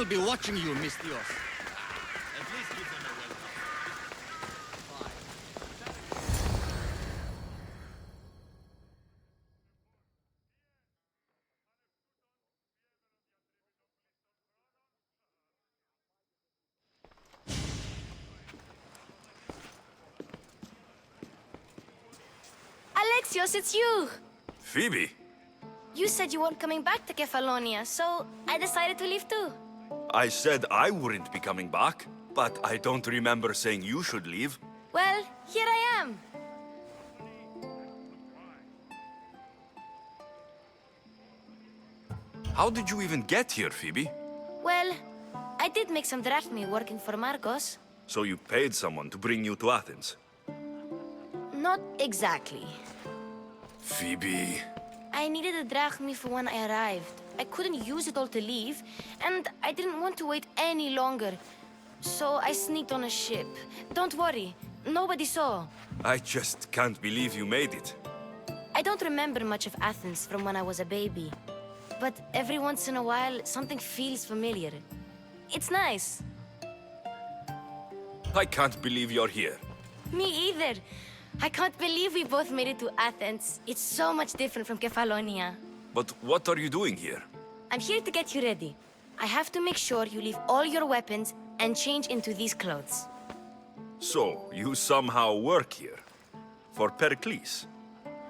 will be watching you, Mistios. At least give them a welcome. Alexios, it's you! Phoebe? You said you weren't coming back to Kefalonia, so I decided to leave too. I said I wouldn't be coming back, but I don't remember saying you should leave. Well, here I am. How did you even get here, Phoebe? Well, I did make some drachmi working for Marcos. So you paid someone to bring you to Athens? Not exactly. Phoebe... I needed a drachmi for when I arrived. I couldn't use it all to leave, and I didn't want to wait any longer. So I sneaked on a ship. Don't worry, nobody saw. I just can't believe you made it. I don't remember much of Athens from when I was a baby. But every once in a while, something feels familiar. It's nice. I can't believe you're here. Me either. I can't believe we both made it to Athens. It's so much different from Kefalonia. But what are you doing here? I'm here to get you ready. I have to make sure you leave all your weapons and change into these clothes. So, you somehow work here? For Pericles?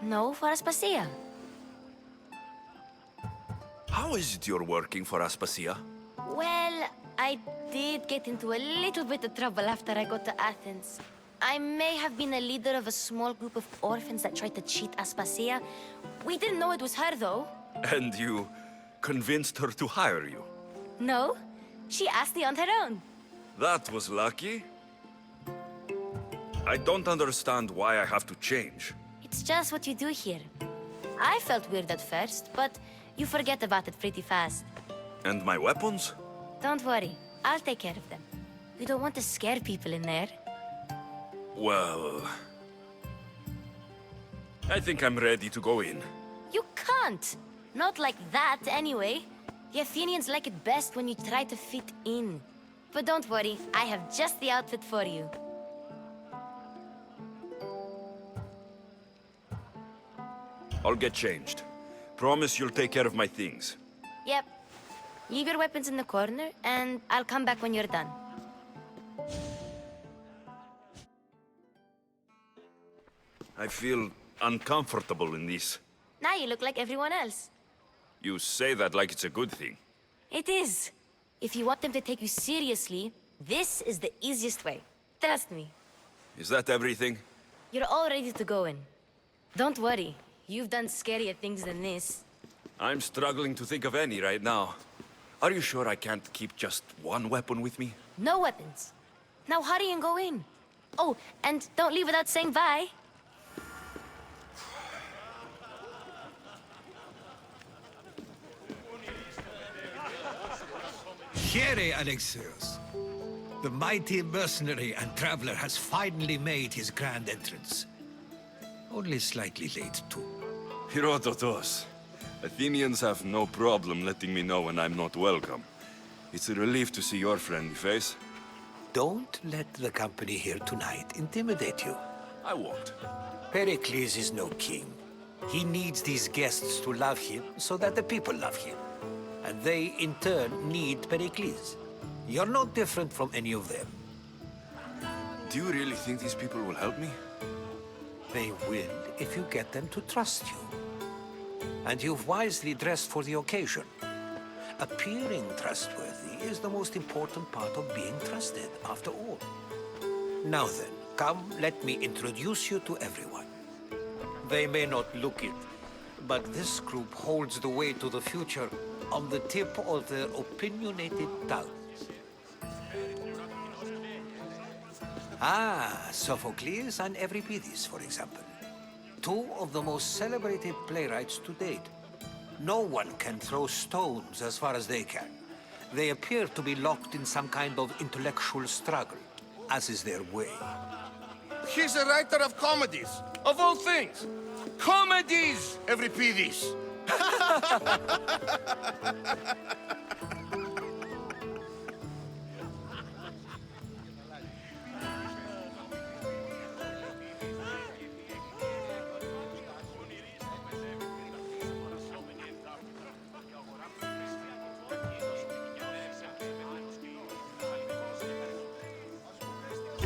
No, for Aspasia. How is it you're working for Aspasia? Well, I did get into a little bit of trouble after I got to Athens. I may have been a leader of a small group of orphans that tried to cheat Aspasia. We didn't know it was her, though. And you convinced her to hire you? No, she asked me on her own. That was lucky. I don't understand why I have to change. It's just what you do here. I felt weird at first, but you forget about it pretty fast. And my weapons? Don't worry, I'll take care of them. We don't want to scare people in there. Well... I think I'm ready to go in. You can't! Not like that, anyway. The Athenians like it best when you try to fit in. But don't worry, I have just the outfit for you. I'll get changed. Promise you'll take care of my things. Yep. Leave your weapons in the corner, and I'll come back when you're done. I feel uncomfortable in this. Now you look like everyone else. You say that like it's a good thing. It is. If you want them to take you seriously, this is the easiest way. Trust me. Is that everything? You're all ready to go in. Don't worry. You've done scarier things than this. I'm struggling to think of any right now. Are you sure I can't keep just one weapon with me? No weapons. Now hurry and go in. Oh, and don't leave without saying bye. Here, Alexios. The mighty mercenary and traveler has finally made his grand entrance. Only slightly late, too. Herodotus. Athenians have no problem letting me know when I'm not welcome. It's a relief to see your friendly face. Don't let the company here tonight intimidate you. I won't. Pericles is no king. He needs these guests to love him so that the people love him. And they, in turn, need Pericles. You're no different from any of them. Do you really think these people will help me? They will if you get them to trust you. And you've wisely dressed for the occasion. Appearing trustworthy is the most important part of being trusted, after all. Now then, come, let me introduce you to everyone. They may not look it, but this group holds the way to the future on the tip of their opinionated tongues. Ah, Sophocles and Euripides, for example. Two of the most celebrated playwrights to date. No one can throw stones as far as they can. They appear to be locked in some kind of intellectual struggle, as is their way. He's a writer of comedies, of all things. Comedies, Euripides.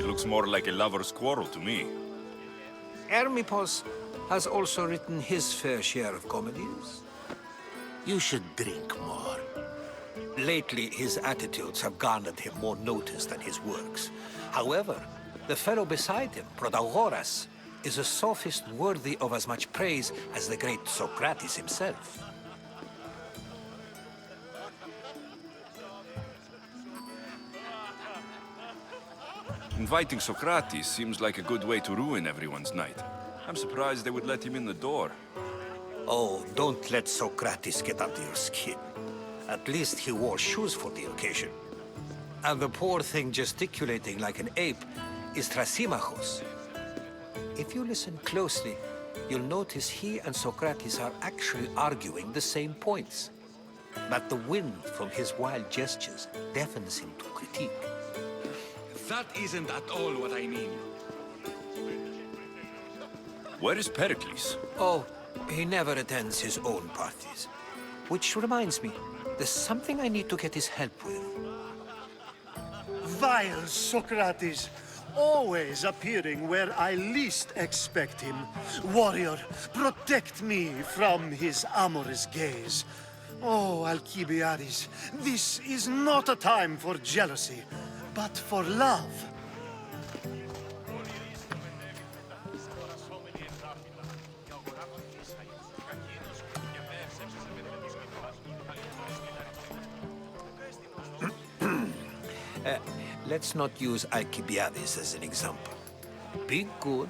looks more like a lover's quarrel to me. Hermippos has also written his fair share of comedies. You should drink more. Lately, his attitudes have garnered him more notice than his works. However, the fellow beside him, Protagoras, is a sophist worthy of as much praise as the great Socrates himself. Inviting Socrates seems like a good way to ruin everyone's night. I'm surprised they would let him in the door. Oh, don't let Socrates get under your skin. At least he wore shoes for the occasion. And the poor thing gesticulating like an ape is Thrasymachos. If you listen closely, you'll notice he and Socrates are actually arguing the same points. But the wind from his wild gestures deafens him to critique. That isn't at all what I mean. Where is Pericles? Oh, he never attends his own parties. Which reminds me, there's something I need to get his help with. Vile Socrates, always appearing where I least expect him. Warrior, protect me from his amorous gaze. Oh, Alcibiades, this is not a time for jealousy, but for love. Let's not use Alcibiades as an example. Be good,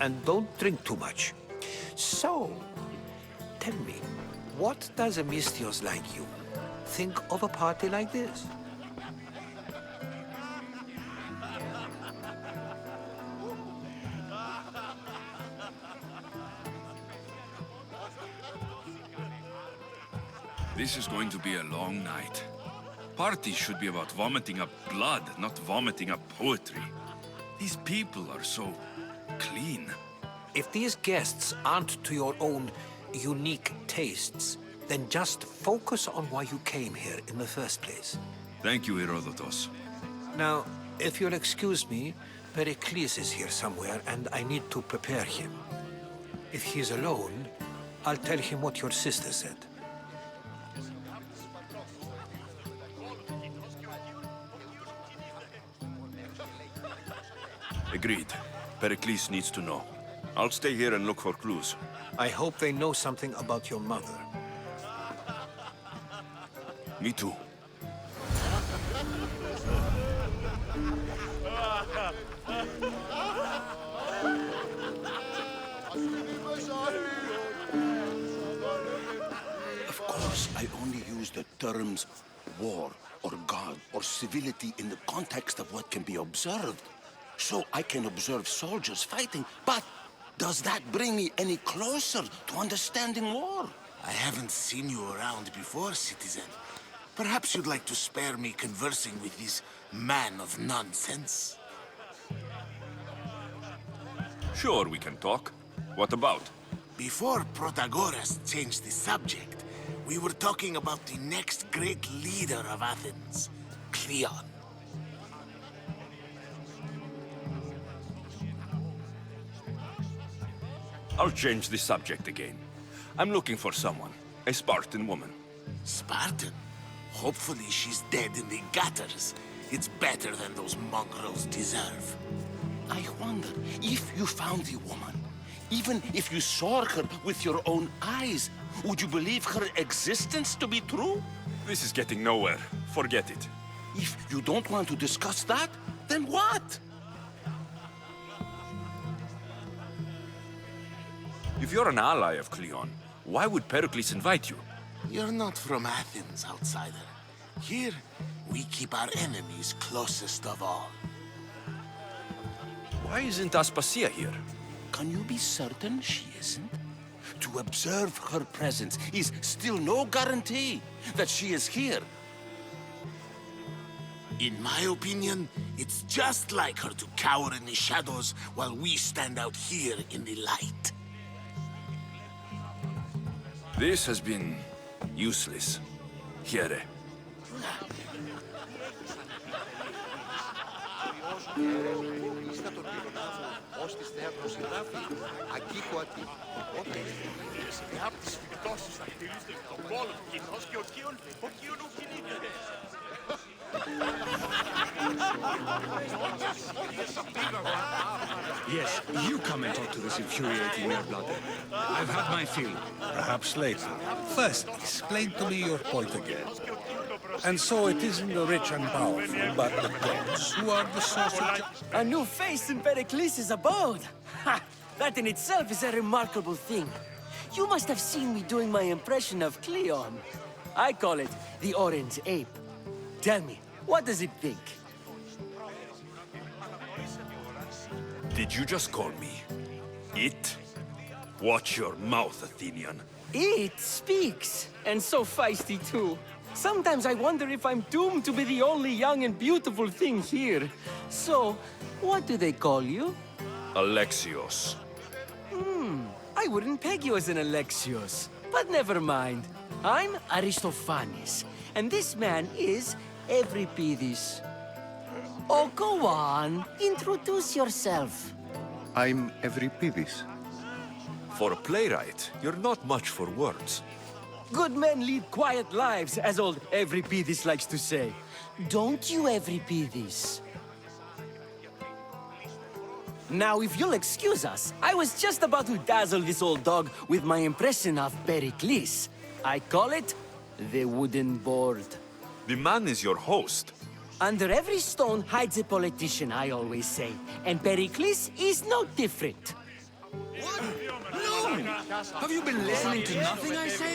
and don't drink too much. So, tell me, what does a Misthios like you think of a party like this? This is going to be a long night. Parties should be about vomiting up blood, not vomiting up poetry. These people are so clean. If these guests aren't to your own unique tastes, then just focus on why you came here in the first place. Thank you, Herodotos. Now, if you'll excuse me, Pericles is here somewhere, and I need to prepare him. If he's alone, I'll tell him what your sister said. Agreed. Pericles needs to know. I'll stay here and look for clues. I hope they know something about your mother. Me too. Of course, I only use the terms war or God or civility in the context of what can be observed. So I can observe soldiers fighting, but does that bring me any closer to understanding war? I haven't seen you around before, citizen. Perhaps you'd like to spare me conversing with this man of nonsense. Sure, we can talk. What about? Before Protagoras changed the subject, we were talking about the next great leader of Athens, Cleon. I'll change the subject again. I'm looking for someone. A Spartan woman. Spartan? Hopefully she's dead in the gutters. It's better than those mongrels deserve. I wonder if you found the woman, even if you saw her with your own eyes, would you believe her existence to be true? This is getting nowhere. Forget it. If you don't want to discuss that, then what? If you're an ally of Cleon, why would Pericles invite you? You're not from Athens, outsider. Here, we keep our enemies closest of all. Why isn't Aspasia here? Can you be certain she isn't? To observe her presence is still no guarantee that she is here. In my opinion, it's just like her to cower in the shadows while we stand out here in the light. This has been useless. Here. αυτός της θεατροσυγγράφει Ακίκοατη. Οπότε μια από τις φυκτώσεις θα χτυλίστε τον πόλο του κοινός και ο Κίον ου κινείται. Yes, you come and talk to this infuriating air-blooded. I've had my fill. Perhaps later. First, explain to me your point again. And so it isn't the rich and powerful, but the gods who are the source of... A new face in Pericles' abode! Ha! That in itself is a remarkable thing. You must have seen me doing my impression of Cleon. I call it the Orange Ape. Tell me, what does it think? Did you just call me it? Watch your mouth, Athenian. It speaks, and so feisty too. Sometimes I wonder if I'm doomed to be the only young and beautiful thing here. So, what do they call you? Alexios. I wouldn't peg you as an Alexios. But never mind. I'm Aristophanes, and this man is Euripides. Oh, go on. Introduce yourself. I'm Euripides. For a playwright, you're not much for words. Good men lead quiet lives, as old Euripides likes to say. Don't you, Euripides? Now, if you'll excuse us, I was just about to dazzle this old dog with my impression of Pericles. I call it the wooden board. The man is your host. Under every stone hides a politician, I always say. And Pericles is no different. No! Have you been listening to nothing I say?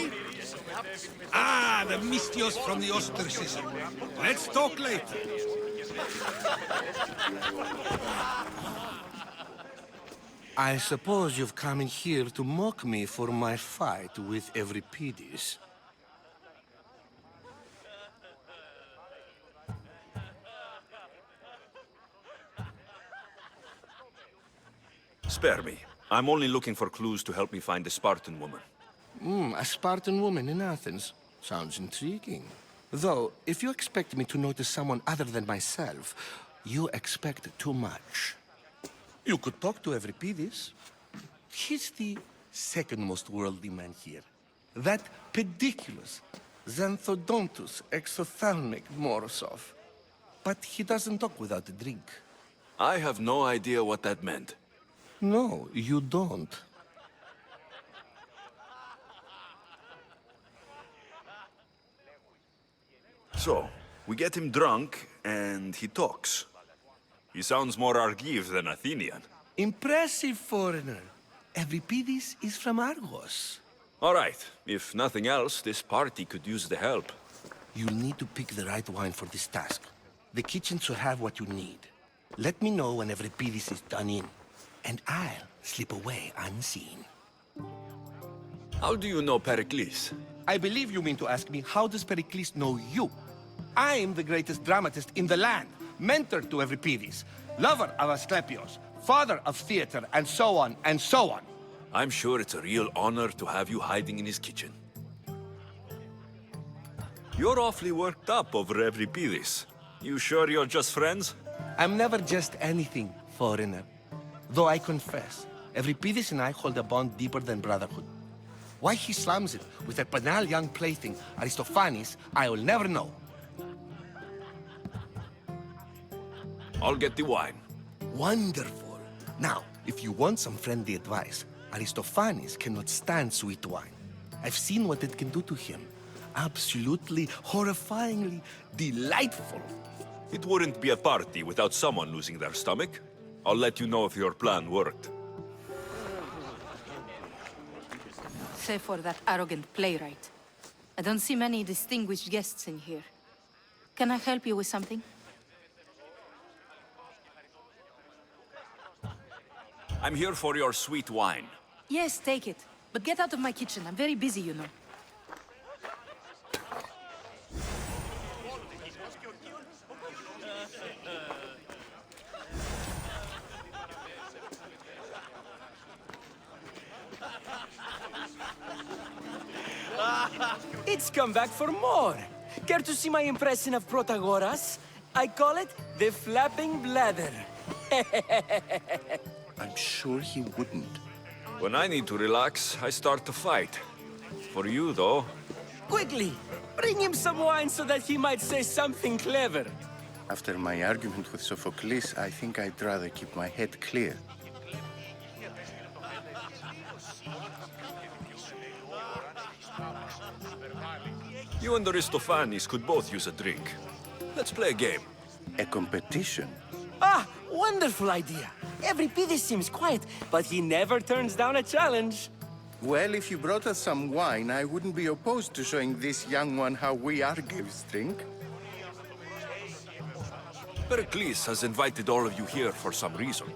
Ah, the Mystios from the ostracism. Let's talk later. I suppose you've come in here to mock me for my fight with Euripides. Spare me. I'm only looking for clues to help me find a Spartan woman. A Spartan woman in Athens. Sounds intriguing. Though, if you expect me to notice someone other than myself, you expect too much. You could talk to Euripides. He's the second most worldly man here. That pediculous Xanthodontus exophthalmic Morosov. But he doesn't talk without a drink. I have no idea what that meant. No, you don't. So, we get him drunk, and he talks. He sounds more Argive than Athenian. Impressive, foreigner. Euripides is from Argos. All right, if nothing else, this party could use the help. You'll need to pick the right wine for this task. The kitchen should have what you need. Let me know when Euripides is done in, and I'll slip away unseen. How do you know Pericles? I believe you mean to ask me, how does Pericles know you? I'm the greatest dramatist in the land, mentor to Euripides, lover of Asclepios, father of theater, and so on, and so on. I'm sure it's a real honor to have you hiding in his kitchen. You're awfully worked up over Euripides. You sure you're just friends? I'm never just anything, foreigner. Though I confess, Euripides and I hold a bond deeper than brotherhood. Why he slams it with a banal young plaything, Aristophanes, I will never know. I'll get the wine. Wonderful. Now, if you want some friendly advice, Aristophanes cannot stand sweet wine. I've seen what it can do to him. Absolutely, horrifyingly delightful. It wouldn't be a party without someone losing their stomach. I'll let you know if your plan worked. Save for that arrogant playwright. I don't see many distinguished guests in here. Can I help you with something? I'm here for your sweet wine. Yes, take it. But get out of my kitchen. I'm very busy, you know. It's come back for more. Care to see my impression of Protagoras? I call it the flapping bladder. I'm sure he wouldn't. When I need to relax, I start to fight. For you, though, Quickly! Bring him some wine so that he might say something clever. After my argument with Sophocles, I think I'd rather keep my head clear. you and Aristophanes could both use a drink. Let's play a game. A competition? Ah, wonderful idea. Everybody seems quiet, but he never turns down a challenge. Well, if you brought us some wine, I wouldn't be opposed to showing this young one how we Argives drink. Pericles has invited all of you here for some reason.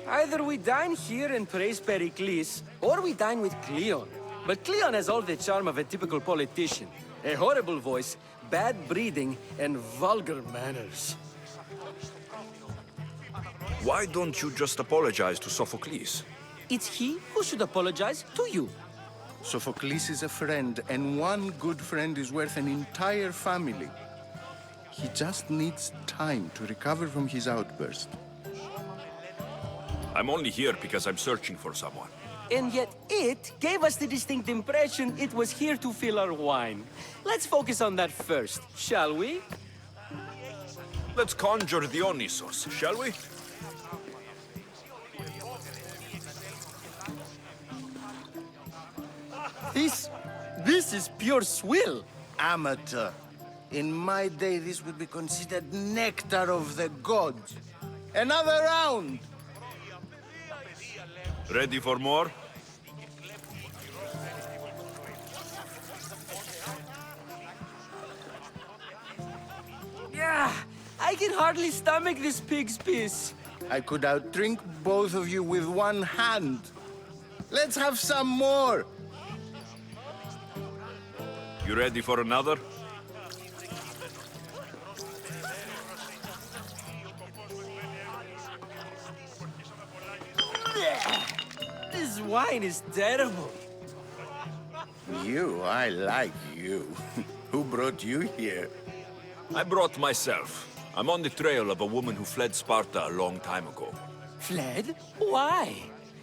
Either we dine here and praise Pericles, or we dine with Cleon. But Cleon has all the charm of a typical politician. A horrible voice, bad breeding, and vulgar manners. Why don't you just apologize to Sophocles? It's he who should apologize to you. Sophocles is a friend, and one good friend is worth an entire family. He just needs time to recover from his outburst. I'm only here because I'm searching for someone. And yet it gave us the distinct impression it was here to fill our wine. Let's focus on that first, shall we? Let's conjure Dionysos, shall we? This is pure swill. Amateur. In my day, this would be considered nectar of the gods. Another round! Ready for more? Yeah, I can hardly stomach this pig's piss. I could outdrink both of you with one hand. Let's have some more! You ready for another? This wine is terrible. You, I like you. Who brought you here? I brought myself. I'm on the trail of a woman who fled Sparta a long time ago. Fled? Why?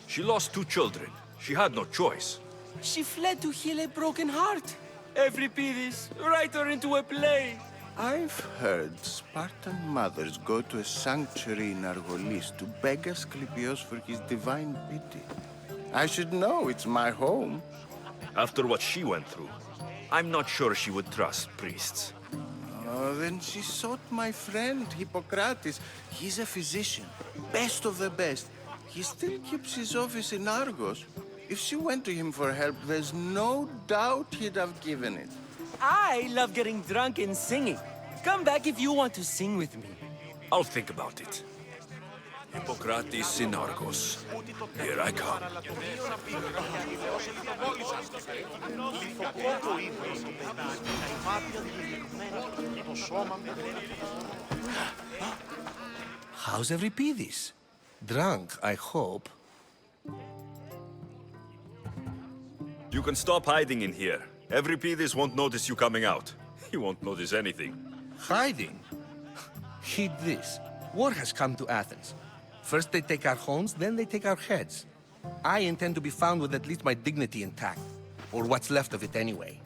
She lost 2 children. She had no choice. She fled to heal a broken heart. Euripides, write her into a play. I've heard Spartan mothers go to a sanctuary in Argolis to beg Asclepios for his divine pity. I should know, it's my home. After what she went through, I'm not sure she would trust priests. Oh, then she sought my friend, Hippocrates. He's a physician, best of the best. He still keeps his office in Argos. If she went to him for help, there's no doubt he'd have given it. I love getting drunk and singing. Come back if you want to sing with me. I'll think about it. Hippocrates in Argos. Here I come. How's Euripides? Drunk, I hope. You can stop hiding in here. Euripides won't notice you coming out. He won't notice anything. Hiding? Heed this. War has come to Athens. First they take our homes, then they take our heads. I intend to be found with at least my dignity intact. Or what's left of it anyway.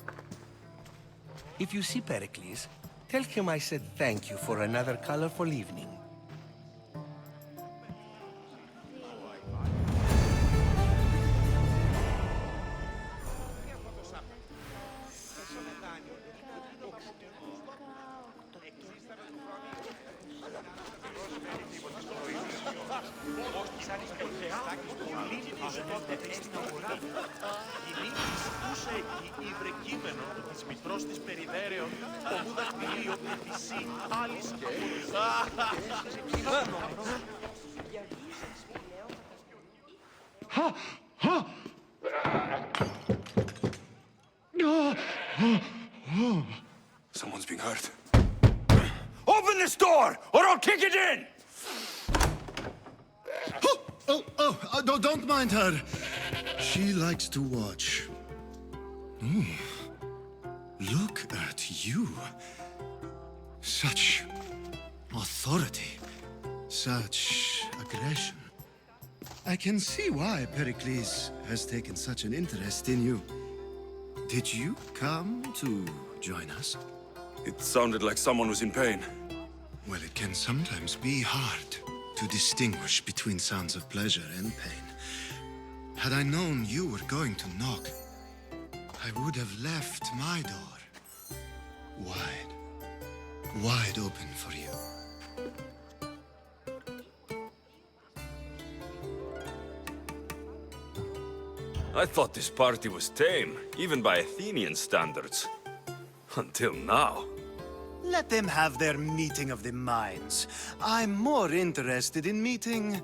If you see Pericles, tell him I said thank you for another colorful evening. Someone's being hurt. Open this door, or I'll kick it in! Don't mind her. She likes to watch. Look at you. Such authority. Such aggression. I can see why Pericles has taken such an interest in you. Did you come to join us? It sounded like someone was in pain. Well, it can sometimes be hard to distinguish between sounds of pleasure and pain. Had I known you were going to knock, I would have left my door wide open for you. I thought this party was tame, even by Athenian standards. Until now. Let them have their meeting of the minds. I'm more interested in meeting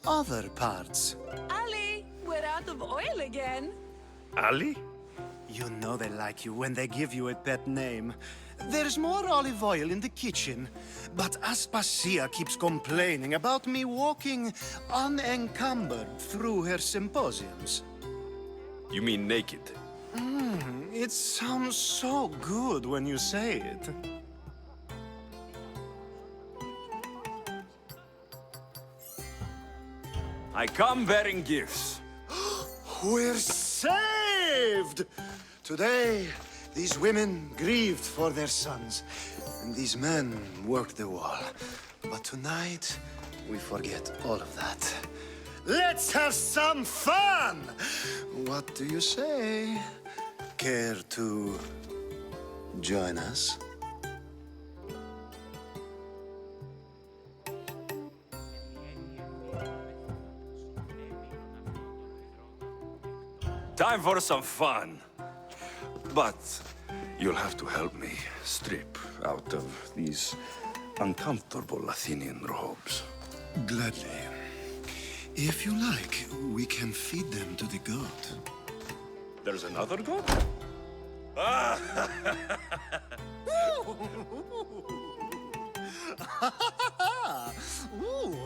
other parts. Ali, we're out of oil again. Ali? You know they like you when they give you a pet name. There's more olive oil in the kitchen, but Aspasia keeps complaining about me walking unencumbered through her symposiums. You mean naked? It sounds so good when you say it. I come bearing gifts. We're saved! Today, these women grieved for their sons, and these men worked the wall. But tonight, we forget all of that. Let's have some fun! What do you say? Care to join us? Time for some fun. But you'll have to help me strip out of these uncomfortable Athenian robes. Gladly. If you like, we can feed them to the goat. There's another goat? Ooh.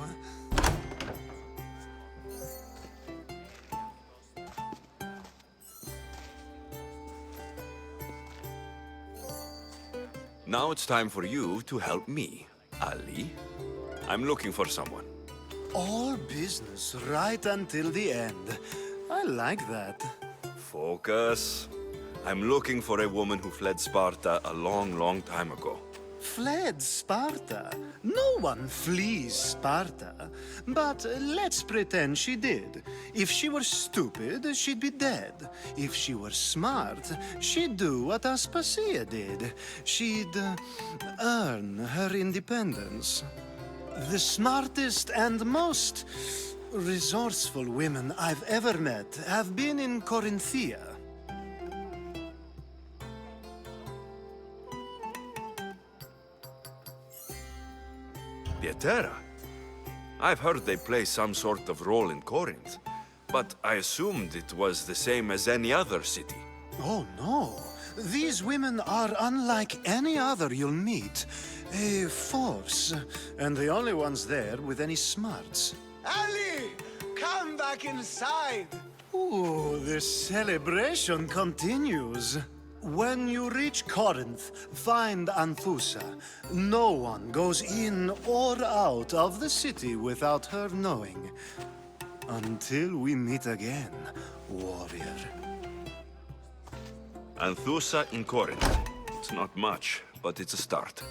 Now it's time for you to help me, Ali. I'm looking for someone. All business right until the end. I like that. Focus. I'm looking for a woman who fled Sparta a long, long time ago. Fled Sparta? No one flees Sparta. But let's pretend she did. If she were stupid, she'd be dead. If she were smart, she'd do what Aspasia did. She'd earn her independence. The smartest and most resourceful women I've ever met have been in Corinthia. Pieterra? I've heard they play some sort of role in Corinth, but I assumed it was the same as any other city. Oh, no. These women are unlike any other you'll meet. A force, and the only ones there with any smarts. Ali! Come back inside! Ooh, the celebration continues. When you reach Corinth, find Anthusa. No one goes in or out of the city without her knowing. Until we meet again, warrior. Anthusa in Corinth. It's not much, but it's a start.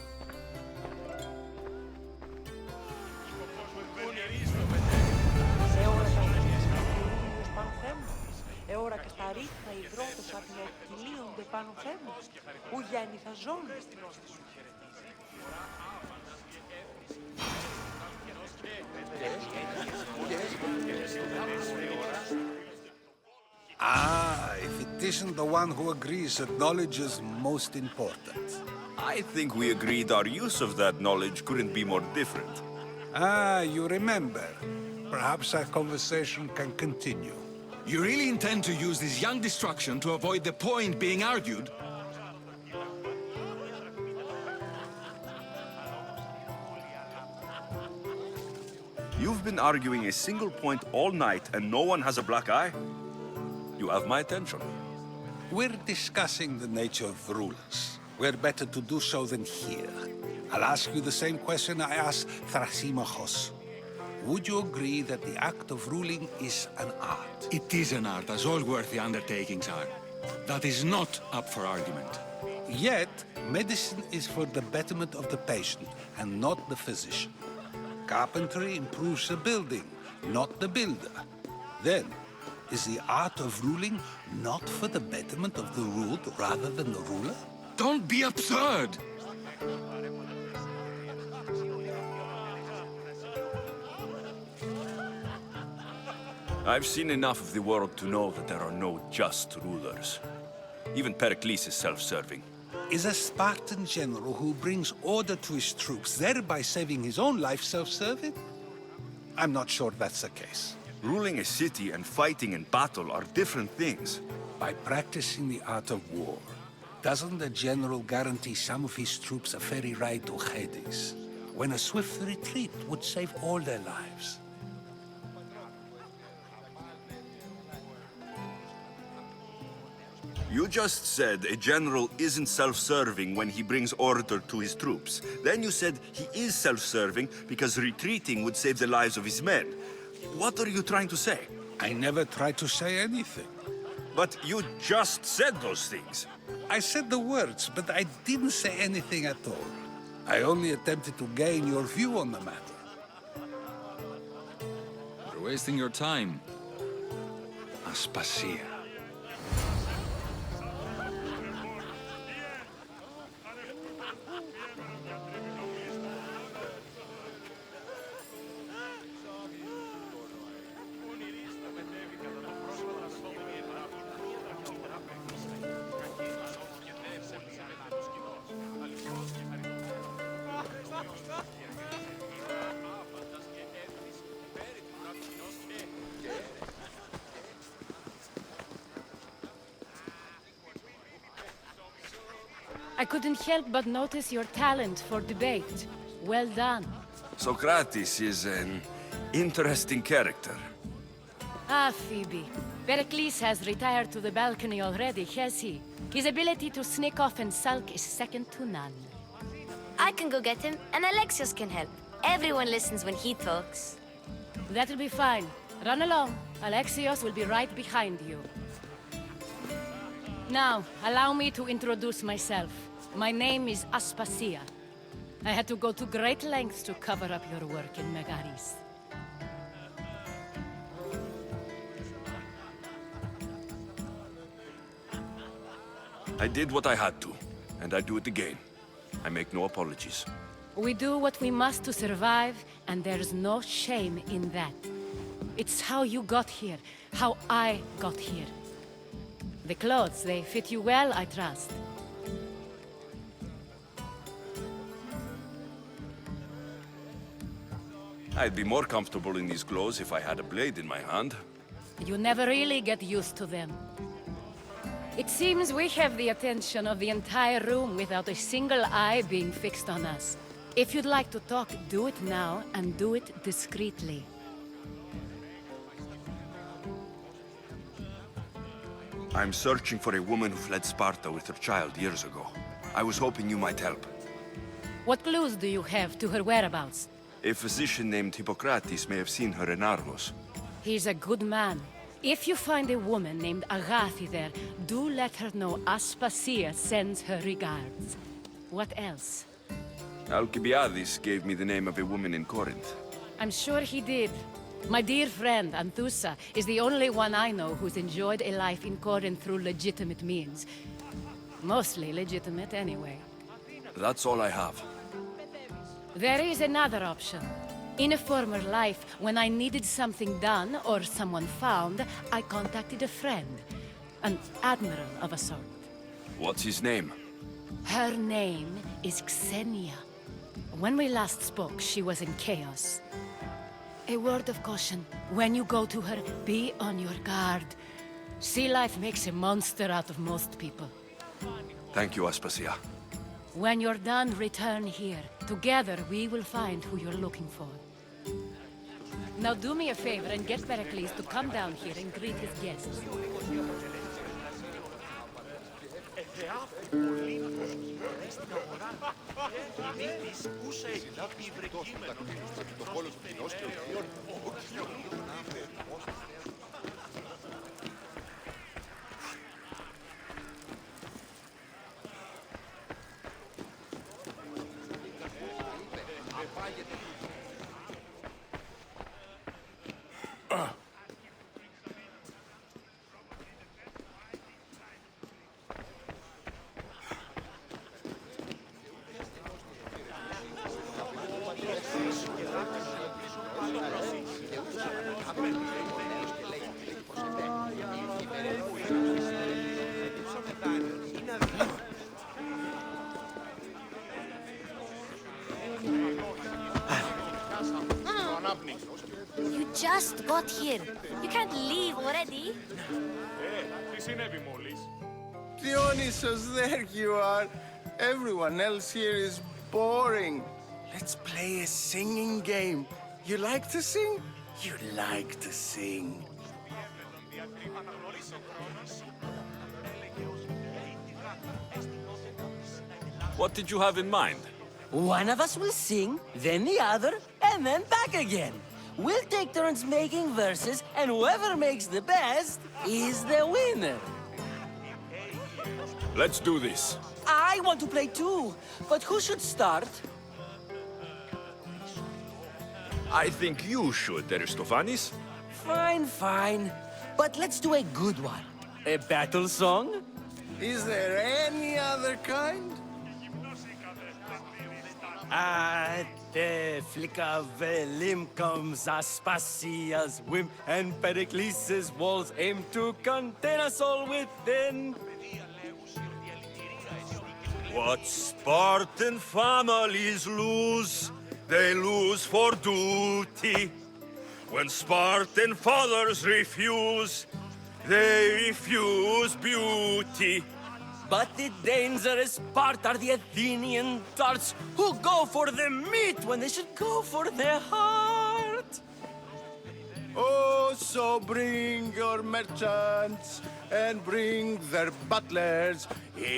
Ώρα και στα ρίχνα οι δρότες ακνοκυλίονται πάνω θέμους, που γέννηθα ζώνη. If it isn't the one who agrees that knowledge is most important. I think we agreed our use of that knowledge couldn't be more different. You remember. Perhaps our conversation can continue. You really intend to use this young destruction to avoid the point being argued? You've been arguing a single point all night and no one has a black eye? You have my attention. We're discussing the nature of rulers. Where better to do so than here? I'll ask you the same question I asked Thrasymachos. would you agree that the act of ruling is an art? It is an art, as all worthy undertakings are. That is not up for argument. Yet, medicine is for the betterment of the patient and not the physician. Carpentry improves the building, not the builder. Then, is the art of ruling not for the betterment of the ruled rather than the ruler? Don't be absurd! I've seen enough of the world to know that there are no just rulers. Even Pericles is self-serving. Is a Spartan general who brings order to his troops, thereby saving his own life, self-serving? I'm not sure that's the case. Ruling a city and fighting in battle are different things. By practicing the art of war, doesn't the general guarantee some of his troops a ferry ride to Hades, when a swift retreat would save all their lives? You just said a general isn't self-serving when he brings order to his troops. Then you said he is self-serving because retreating would save the lives of his men. What are you trying to say? I never tried to say anything. But you just said those things. I said the words, but I didn't say anything at all. I only attempted to gain your view on the matter. You're wasting your time. Aspasia. I couldn't help but notice your talent for debate. Well done. Socrates is an interesting character. Ah, Phoebe. Pericles has retired to the balcony already, has he? His ability to sneak off and sulk is second to none. I can go get him, and Alexios can help. Everyone listens when he talks. That'll be fine. Run along. Alexios will be right behind you. Now, allow me to introduce myself. My name is Aspasia. I had to go to great lengths to cover up your work in Megaris. I did what I had to, and I do it again. I make no apologies. We do what we must to survive, and there's no shame in that. It's how you got here, how I got here. The clothes, they fit you well, I trust. I'd be more comfortable in these clothes if I had a blade in my hand. You never really get used to them. It seems we have the attention of the entire room without a single eye being fixed on us. If you'd like to talk, do it now, and do it discreetly. I'm searching for a woman who fled Sparta with her child years ago. I was hoping you might help. What clues do you have to her whereabouts? A physician named Hippocrates may have seen her in Argos. He's a good man. If you find a woman named Agathi there, do let her know Aspasia sends her regards. What else? Alcibiades gave me the name of a woman in Corinth. I'm sure he did. My dear friend, Anthusa, is the only one I know who's enjoyed a life in Corinth through legitimate means. Mostly legitimate, anyway. That's all I have. There is another option. In a former life, when I needed something done or someone found, I contacted a friend. An admiral of a sort. What's his name? Her name is Xenia. When we last spoke, she was in chaos. A word of caution. When you go to her, be on your guard. Sea life makes a monster out of most people. Thank you, Aspasia. When you're done, return here. Together, we will find who you're looking for. Now do me a favor and get Pericles to come down here and greet his guests. Φανταστικά μωρά. Νίκης, ούσα εκεί βρεκείμενο. Το πόλος του κοινός και ο Κίον. You just got here. You can't leave already. Τι συνέβη μόλις? Dionysus, there you are. Everyone else here is boring. Let's play a singing game. You like to sing? You like to sing. What did you have in mind? One of us will sing, then the other, and then back again. We'll take turns making verses, and whoever makes the best is the winner. Let's do this. I want to play too, but who should start? I think you should, Aristophanes. Fine, fine. But let's do a good one. A battle song? Is there any other kind? At the flick of a limb comes Aspasia's whim, and Pericles' walls aim to contain us all within. What Spartan families lose, they lose for duty. When Spartan fathers refuse, they refuse beauty. But the dangerous part are the Athenian tarts who go for the meat when they should go for the heart. Oh, so bring your merchants and bring their butlers.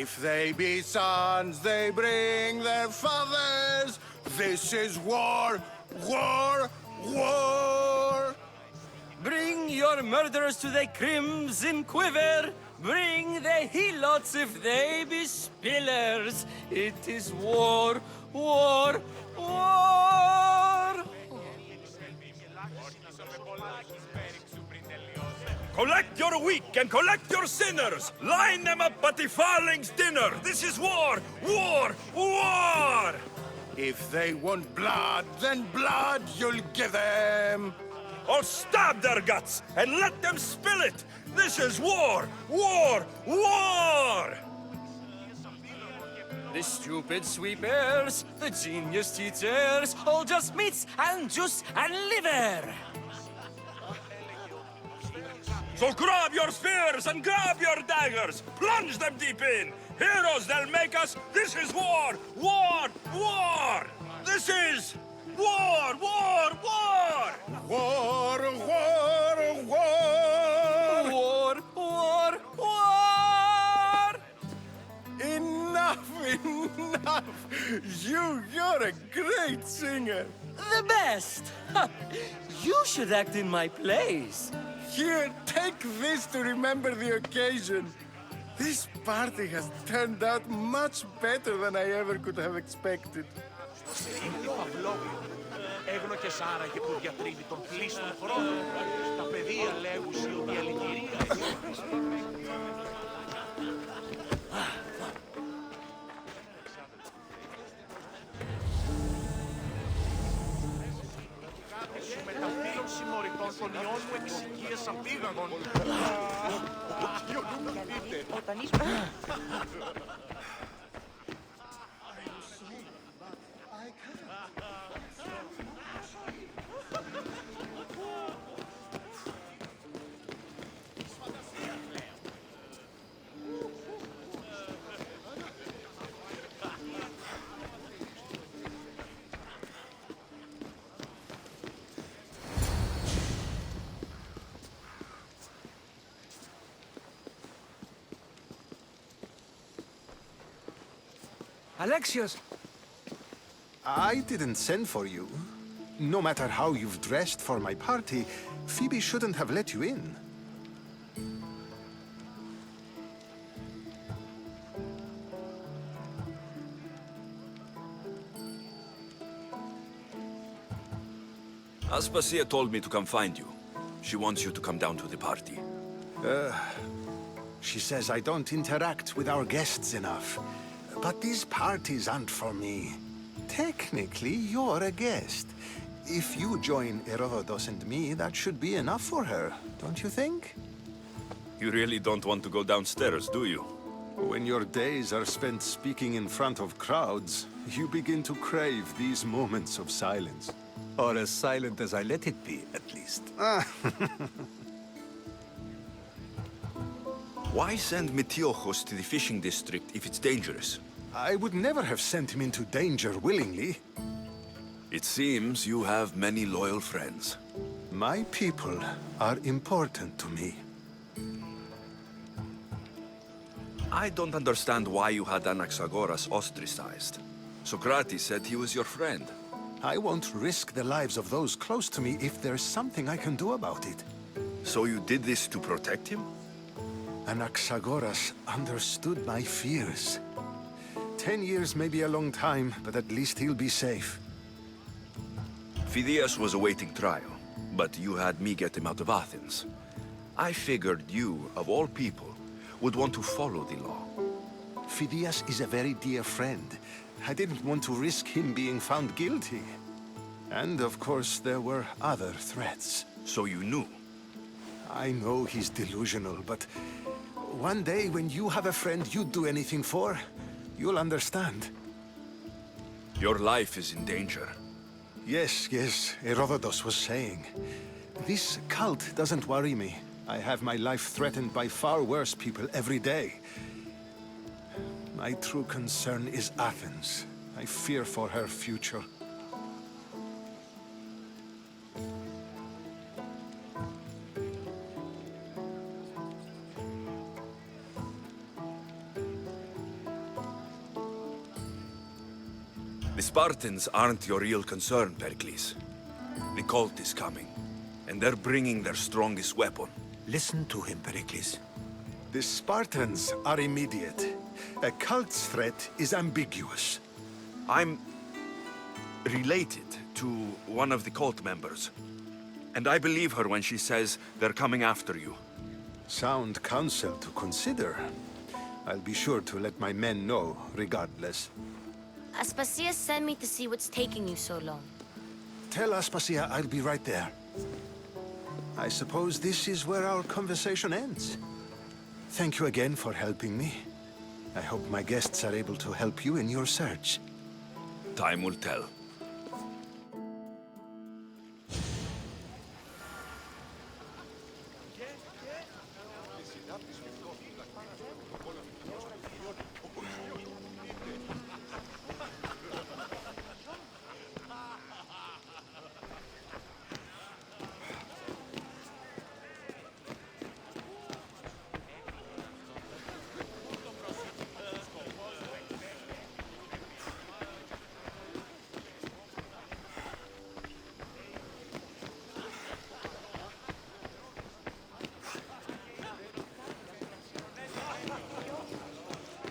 If they be sons, they bring their fathers. This is war, war, war. Bring your murderers to the crimson quiver. Bring the helots if they be spillers. It is war, war, war. Collect your weak and collect your sinners. Line them up at the Farling's dinner. This is war, war, war. If they want blood, then blood you'll give them. Or stab their guts and let them spill it. This is war, war, war. The stupid sweepers, the genius teachers, all just meats and juice and liver. So grab your spears and grab your daggers. Plunge them deep in. Heroes they'll make us. This is war, war, war. This is war, war, war. War, war, war. War, war, war. Enough, enough. You're a great singer. The best. You should act in my plays. Here, take this to remember the occasion. This party has turned out much better than I ever could have expected. Είναι Παυλόπουλο. Έγνωκες άραγε που διατρίβει τον πλήστον χρόνο. Τα παιδεία λέγουσι ότι η αλητηρία. Σου μεταφύλων συμμοριτών των ιών μου εξοικίασαν πήγαγον. Όταν είσαι... Alexios! I didn't send for you. No matter how you've dressed for my party, Phoebe shouldn't have let you in. Aspasia told me to come find you. She wants you to come down to the party. She says I don't interact with our guests enough. But these parties aren't for me. Technically, you're a guest. If you join Herodotus and me, that should be enough for her, don't you think? You really don't want to go downstairs, do you? When your days are spent speaking in front of crowds, you begin to crave these moments of silence. Or as silent as I let it be, at least. Why send Metiochos to the fishing district if it's dangerous? I would never have sent him into danger willingly. It seems you have many loyal friends. My people are important to me. I don't understand why you had Anaxagoras ostracized. Socrates said he was your friend. I won't risk the lives of those close to me if there's something I can do about it. So you did this to protect him? Anaxagoras understood my fears. 10 years may be a long time, but at least he'll be safe. Phidias was awaiting trial, but you had me get him out of Athens. I figured you, of all people, would want to follow the law. Phidias is a very dear friend. I didn't want to risk him being found guilty. And of course, there were other threats. So you knew? I know he's delusional, but one day when you have a friend you'd do anything for, you'll understand. Your life is in danger. Yes, Herodotus was saying. This cult doesn't worry me. I have my life threatened by far worse people every day. My true concern is Athens. I fear for her future. The Spartans aren't your real concern, Pericles. The cult is coming, and they're bringing their strongest weapon. Listen to him, Pericles. The Spartans are immediate. A cult's threat is ambiguous. I'm related to one of the cult members. And I believe her when she says they're coming after you. Sound counsel to consider. I'll be sure to let my men know, regardless. Aspasia sent me to see what's taking you so long. Tell Aspasia I'll be right there. I suppose this is where our conversation ends. Thank you again for helping me. I hope my guests are able to help you in your search. Time will tell.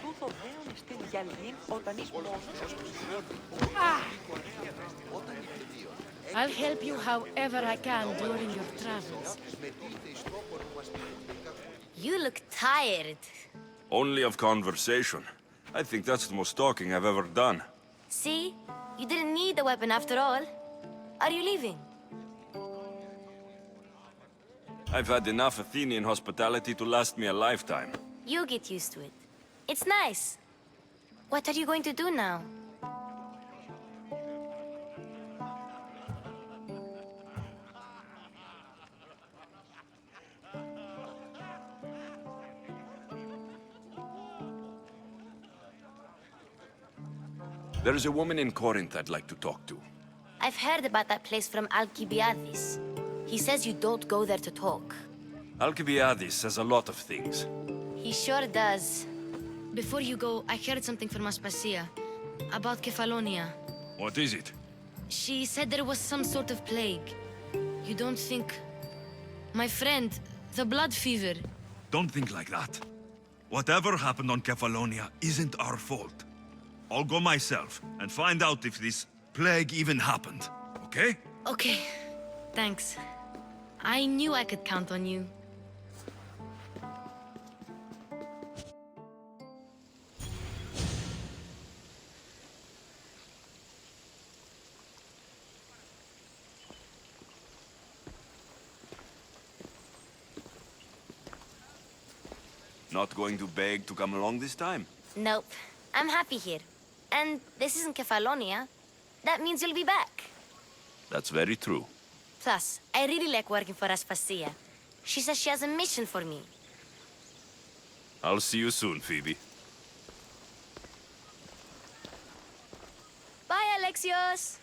Τούτο δέον εστίν γυαλίν όταν εις μόνος. I'll help you however I can during your travels. You look tired. Only of conversation. I think that's the most talking I've ever done. See? You didn't need the weapon after all. Are you leaving? I've had enough Athenian hospitality to last me a lifetime. You get used to it. It's nice. What are you going to do now? There is a woman in Corinth I'd like to talk to. I've heard about that place from Alcibiades. He says you don't go there to talk. Alcibiades says a lot of things. He sure does. Before you go, I heard something from Aspasia. About Kefalonia. What is it? She said there was some sort of plague. You don't think... My friend, the blood fever. Don't think like that. Whatever happened on Kefalonia isn't our fault. I'll go myself and find out if this plague even happened, okay? Okay, thanks. I knew I could count on you. Not going to beg to come along this time? Nope. I'm happy here. And this isn't Kefalonia. That means you'll be back. That's very true. Plus, I really like working for Aspasia. She says she has a mission for me. I'll see you soon, Phoebe. Bye, Alexios!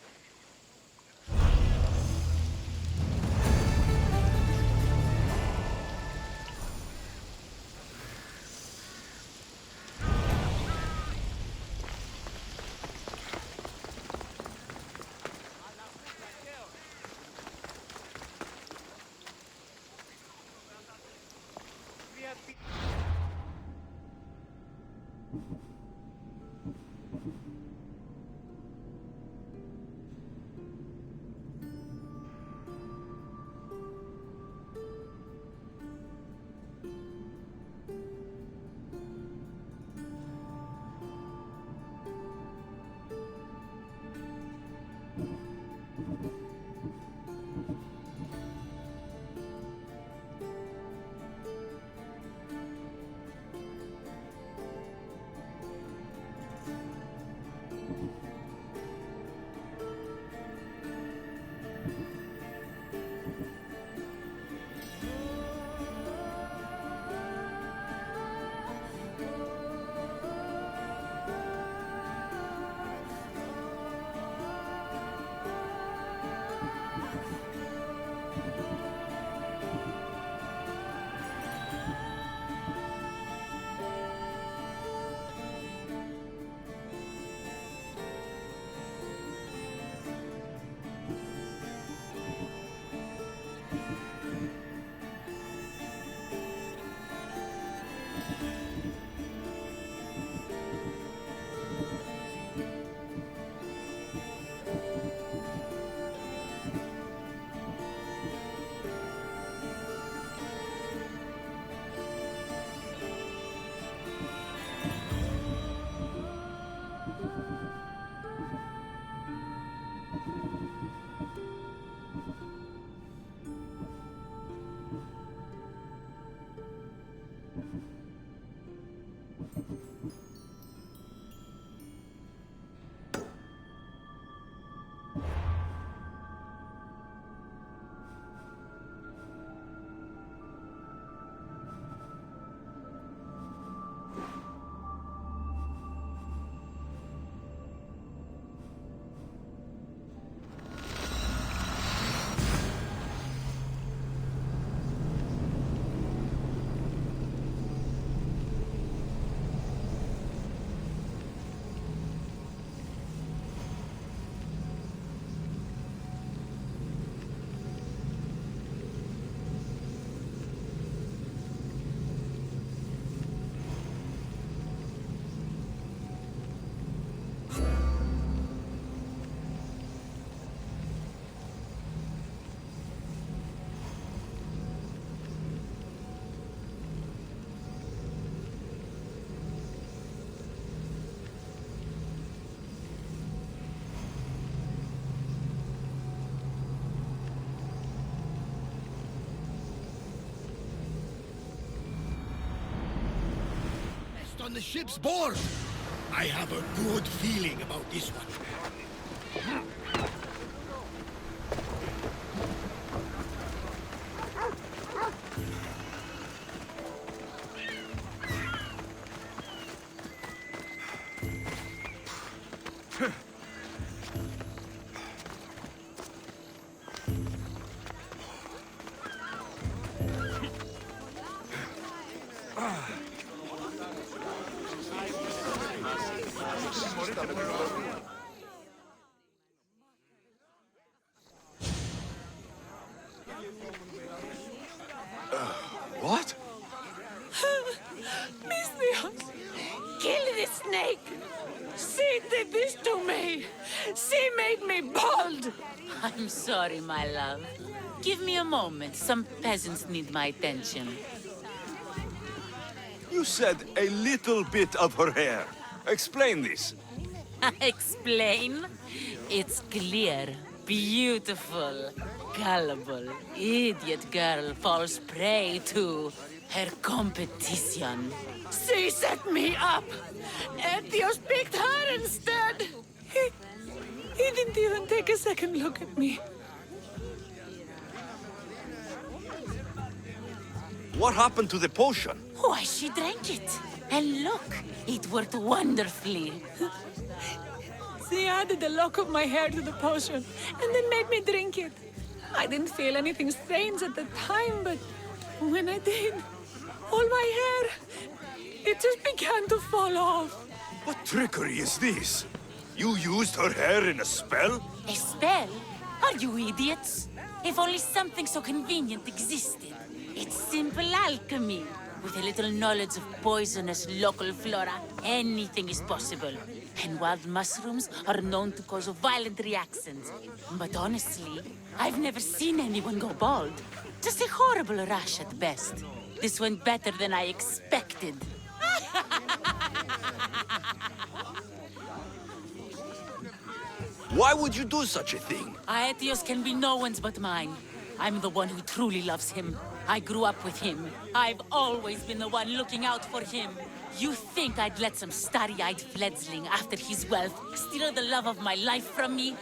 On the ship's board. I have a good feeling about this one. Morita, What? Misthios! Kill this snake! She did this to me! She made me bald! I'm sorry, my love. Give me a moment. Some peasants need my attention. You said a little bit of her hair. Explain this. Explain? It's clear, beautiful, gullible, idiot girl falls prey to her competition. She set me up! Ethios picked her instead! He didn't even take a second look at me. What happened to the potion? Why, she drank it. And look, it worked wonderfully. She added a lock of my hair to the potion and then made me drink it. I didn't feel anything strange at the time, but when I did, all my hair, it just began to fall off. What trickery is this? You used her hair in a spell? A spell? Are you idiots? If only something so convenient existed. It's simple alchemy. With a little knowledge of poisonous local flora, anything is possible. And wild mushrooms are known to cause violent reactions. But honestly, I've never seen anyone go bald. Just a horrible rash at best. This went better than I expected. Why would you do such a thing? Aetios can be no one's but mine. I'm the one who truly loves him. I grew up with him. I've always been the one looking out for him. You think I'd let some starry-eyed fledgling after his wealth steal the love of my life from me?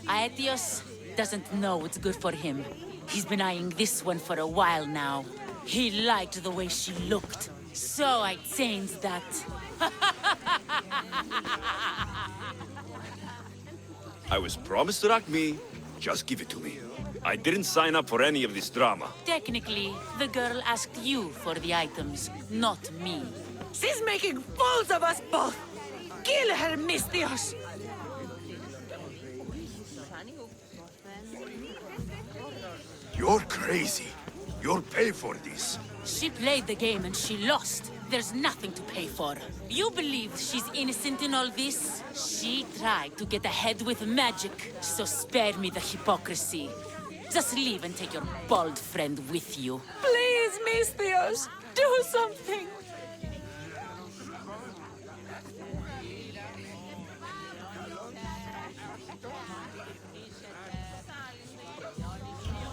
Aetios doesn't know what's good for him. He's been eyeing this one for a while now. He liked the way she looked, so I changed that. I was promised Rakmi. Just give it to me. I didn't sign up for any of this drama. Technically, the girl asked you for the items, not me. She's making fools of us both! Kill her, Misthios! You're crazy. You'll pay for this. She played the game and she lost. There's nothing to pay for. You believe she's innocent in all this? She tried to get ahead with magic, so spare me the hypocrisy. Just leave and take your bald friend with you. Please, Misthios, do something!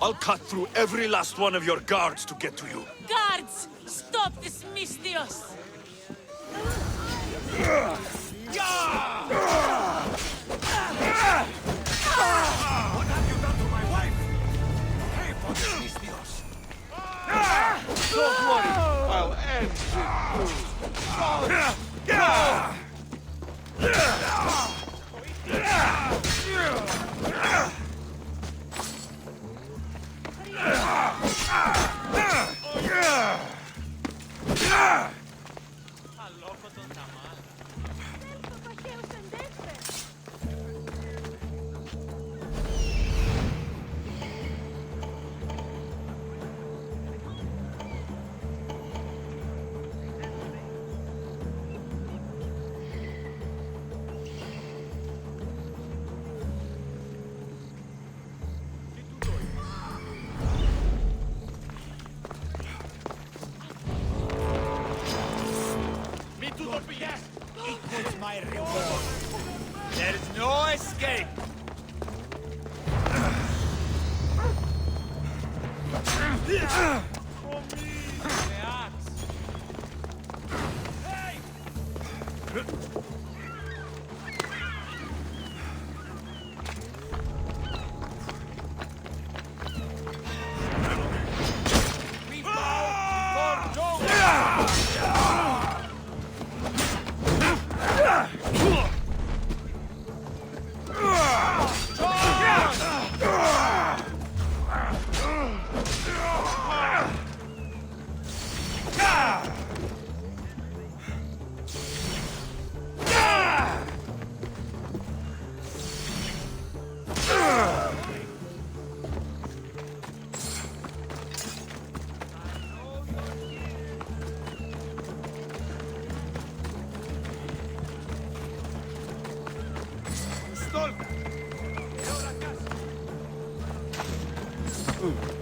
I'll cut through every last one of your guards to get to you. Guards! Stop this, Misthios! What have you done to my wife? Pay for this, Misthios. Don't worry, I'll end Mm.